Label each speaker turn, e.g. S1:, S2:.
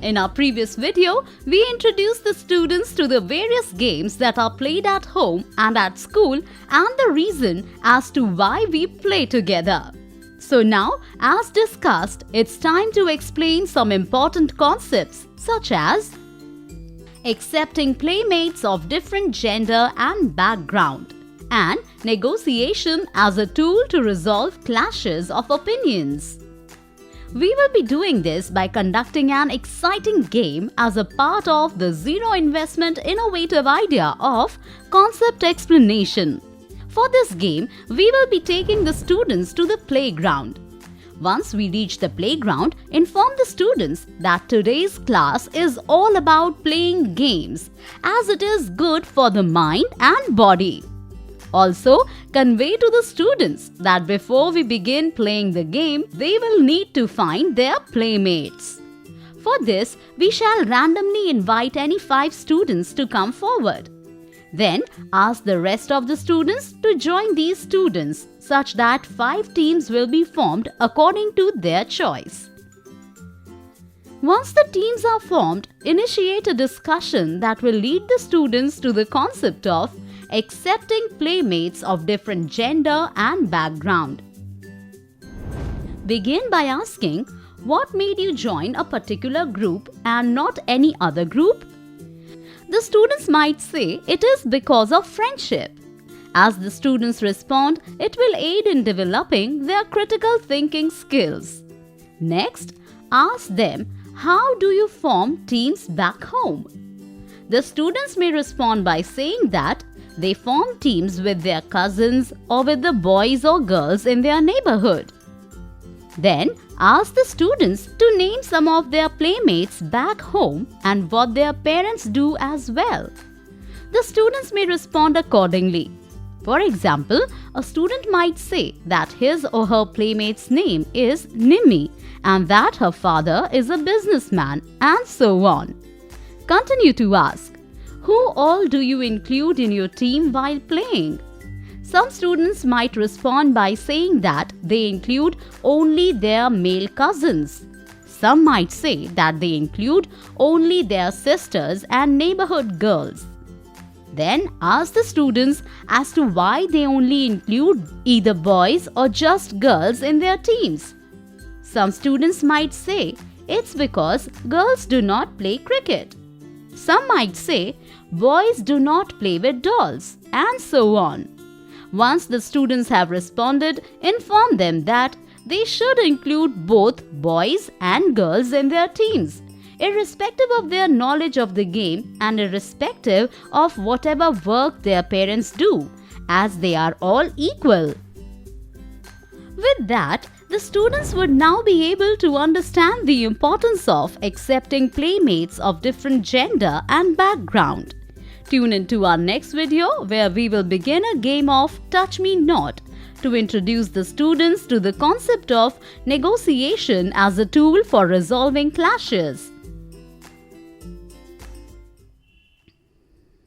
S1: In our previous video, we introduced the students to the various games that are played at home and at school and the reason as to why we play together. So now, as discussed, it's time to explain some important concepts such as accepting playmates of different gender and background, and negotiation as a tool to resolve clashes of opinions. We will be doing this by conducting an exciting game as a part of the zero investment innovative idea of concept explanation. For this game, we will be taking the students to the playground. Once we reach the playground, inform the students that today's class is all about playing games, as it is good for the mind and body. Also, convey to the students that before we begin playing the game, they will need to find their playmates. For this, we shall randomly invite any 5 students to come forward. Then, ask the rest of the students to join these students such that 5 teams will be formed according to their choice. Once the teams are formed, initiate a discussion that will lead the students to the concept of accepting playmates of different gender and background. Begin by asking, what made you join a particular group and not any other group? The students might say it is because of friendship. As the students respond, it will aid in developing their critical thinking skills. Next, ask them, how do you form teams back home? The students may respond by saying that they form teams with their cousins or with the boys or girls in their neighborhood. Then, ask the students to name some of their playmates back home and what their parents do as well. The students may respond accordingly. For example, a student might say that his or her playmate's name is Nimi and that her father is a businessman, and so on. Continue to ask, who all do you include in your team while playing? Some students might respond by saying that they include only their male cousins. Some might say that they include only their sisters and neighborhood girls. Then ask the students as to why they only include either boys or just girls in their teams. Some students might say it's because girls do not play cricket. Some might say boys do not play with dolls, and so on. Once the students have responded, inform them that they should include both boys and girls in their teams, irrespective of their knowledge of the game and irrespective of whatever work their parents do, as they are all equal. With that, the students would now be able to understand the importance of accepting playmates of different gender and background. Tune into our next video where we will begin a game of Touch Me Not to introduce the students to the concept of negotiation as a tool for resolving clashes.